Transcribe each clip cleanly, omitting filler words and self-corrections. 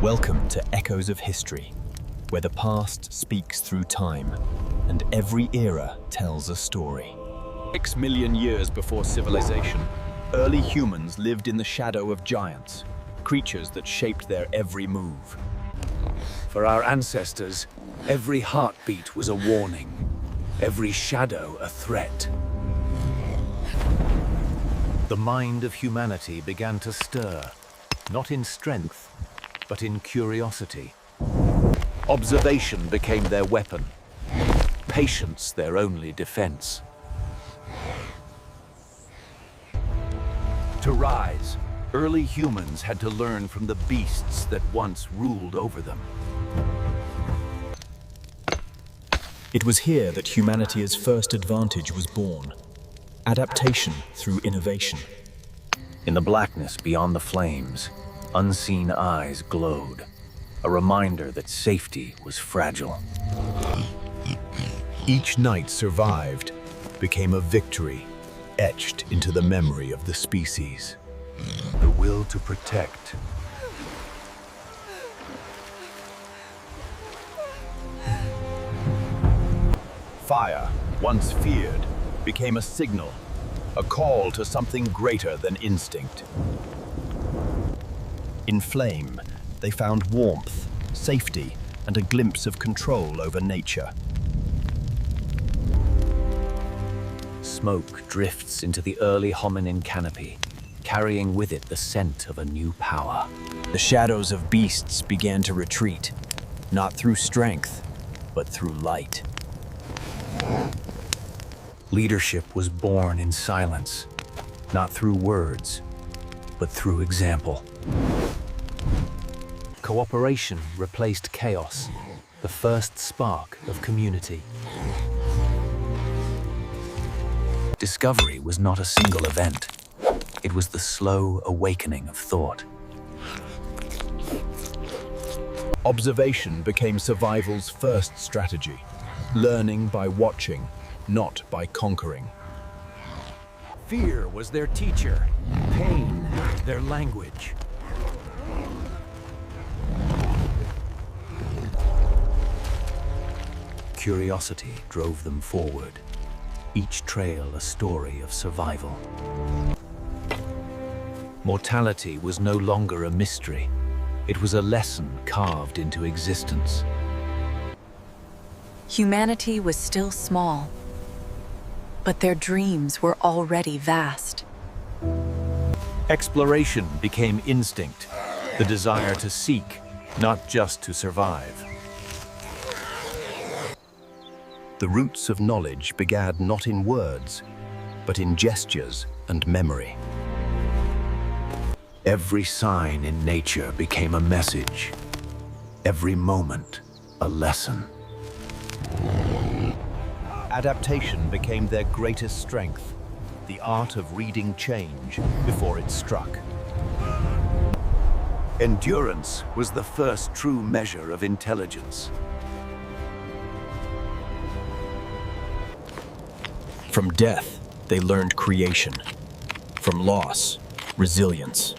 Welcome to Echoes of History, where the past speaks through time, and every era tells a story. 6 million years before civilization, early humans lived in the shadow of giants, creatures that shaped their every move. For our ancestors, every heartbeat was a warning, every shadow a threat. The mind of humanity began to stir, not in strength, but in curiosity. Observation became their weapon, patience their only defense. To rise, early humans had to learn from the beasts that once ruled over them. It was here that humanity's first advantage was born: adaptation through innovation. In the blackness beyond the flames, unseen eyes glowed, a reminder that safety was fragile. Each night survived became a victory, etched into the memory of the species. The will to protect. Fire, once feared, became a signal, a call to something greater than instinct. In flame, they found warmth, safety, and a glimpse of control over nature. Smoke drifts into the early hominin canopy, carrying with it the scent of a new power. The shadows of beasts began to retreat, not through strength, but through light. Leadership was born in silence, not through words, but through example. Cooperation replaced chaos, the first spark of community. Discovery was not a single event. It was the slow awakening of thought. Observation became survival's first strategy, learning by watching, not by conquering. Fear was their teacher, pain their language. Curiosity drove them forward, each trail a story of survival. Mortality was no longer a mystery. It was a lesson carved into existence. Humanity was still small, but their dreams were already vast. Exploration became instinct, the desire to seek, not just to survive. The roots of knowledge began not in words, but in gestures and memory. Every sign in nature became a message, every moment a lesson. Adaptation became their greatest strength, the art of reading change before it struck. Endurance was the first true measure of intelligence. From death, they learned creation. From loss, resilience.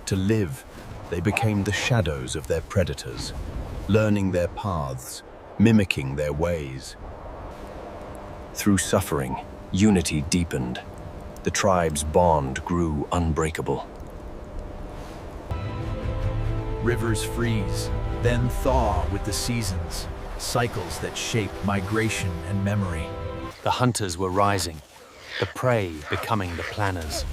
To live, they became the shadows of their predators, learning their paths, mimicking their ways. Through suffering, unity deepened. The tribe's bond grew unbreakable. Rivers freeze, then thaw with the seasons, cycles that shape migration and memory. The hunters were rising, the prey becoming the planners.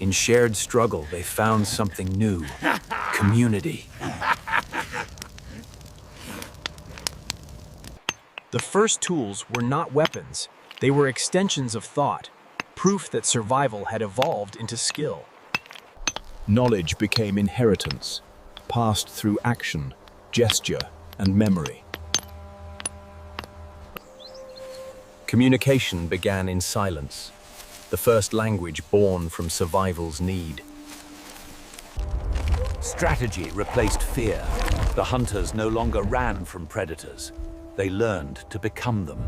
In shared struggle, they found something new: community. The first tools were not weapons. They were extensions of thought, proof that survival had evolved into skill. Knowledge became inheritance, passed through action, gesture, and memory. Communication began in silence, the first language born from survival's need. Strategy replaced fear. The hunters no longer ran from predators. They learned to become them.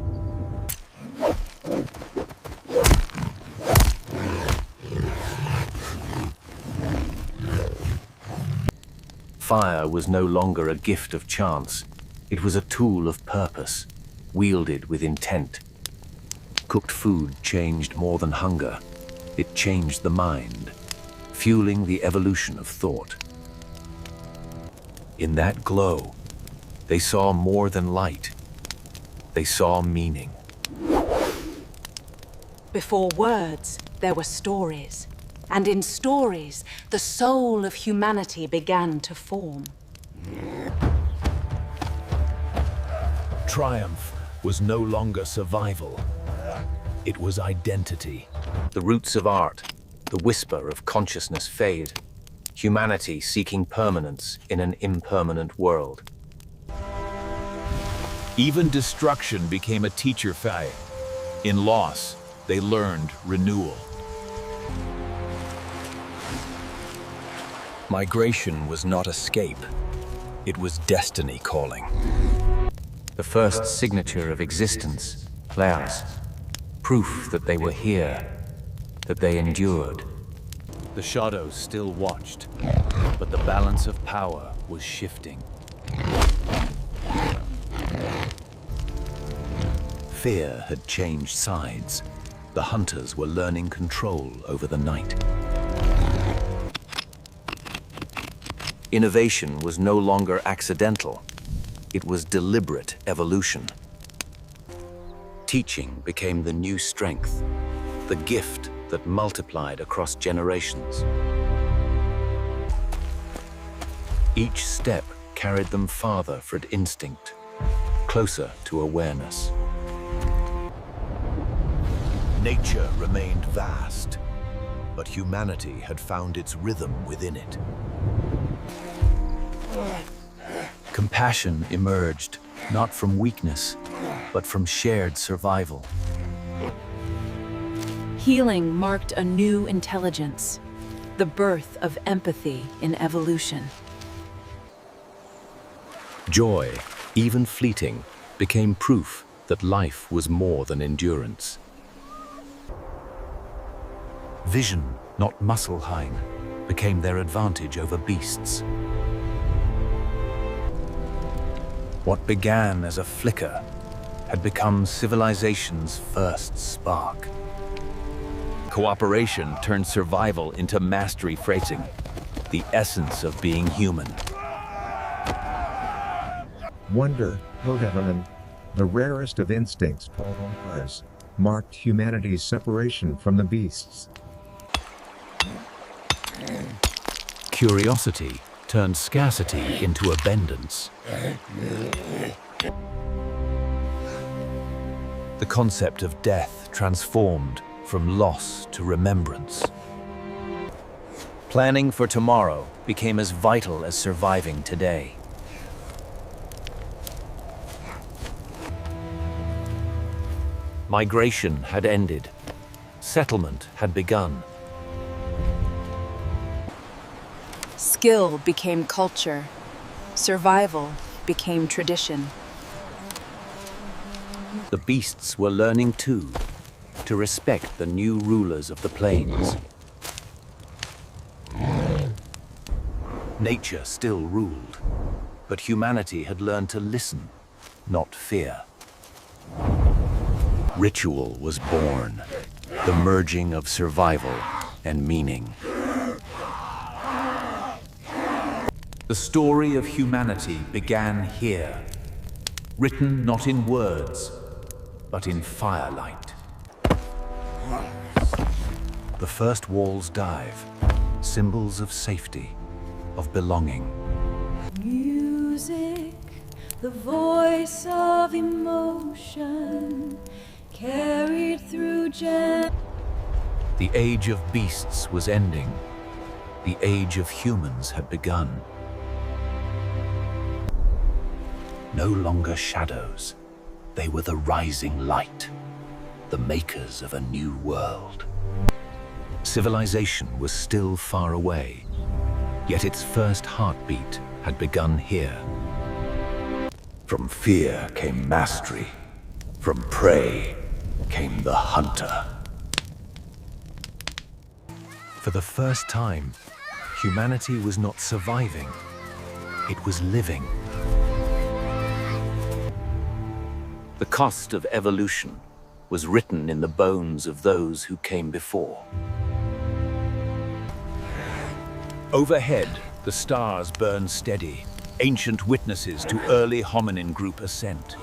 Fire was no longer a gift of chance. It was a tool of purpose, wielded with intent. Cooked food changed more than hunger. It changed the mind, fueling the evolution of thought. In that glow, they saw more than light. They saw meaning. Before words, there were stories. And in stories, the soul of humanity began to form. Triumph was no longer survival. It was identity. The roots of art, the whisper of consciousness fade. Humanity seeking permanence in an impermanent world. Even destruction became a teacher fay. In loss, they learned renewal. Migration was not escape. It was destiny calling. The first signature of existence, flowers. Proof that they were here, that they endured. The shadows still watched, but the balance of power was shifting. Fear had changed sides. The hunters were learning control over the night. Innovation was no longer accidental. It was deliberate evolution. Teaching became the new strength, the gift that multiplied across generations. Each step carried them farther from instinct, closer to awareness. Nature remained vast, but humanity had found its rhythm within it. Compassion emerged, not from weakness, but from shared survival. Healing marked a new intelligence, the birth of empathy in evolution. Joy, even fleeting, became proof that life was more than endurance. Vision, not muscle-hein, became their advantage over beasts. What began as a flicker had become civilization's first spark. Cooperation turned survival into mastery phrasing, the essence of being human. Wonder, hominin, the rarest of instincts, marked humanity's separation from the beasts. Curiosity turned scarcity into abundance. The concept of death transformed from loss to remembrance. Planning for tomorrow became as vital as surviving today. Migration had ended. Settlement had begun. Skill became culture. Survival became tradition. The beasts were learning too, to respect the new rulers of the plains. Nature still ruled, but humanity had learned to listen, not fear. Ritual was born, the merging of survival and meaning. The story of humanity began here, written not in words, but in firelight. The first walls dive, symbols of safety, of belonging. Music, the voice of emotion, carried through The age of beasts was ending. The age of humans had begun. No longer shadows. They were the rising light, the makers of a new world. Civilization was still far away, yet its first heartbeat had begun here. From fear came mastery. From prey came the hunter. For the first time, humanity was not surviving. It was living. The cost of evolution was written in the bones of those who came before. Overhead, the stars burn steady, ancient witnesses to early hominin group ascent.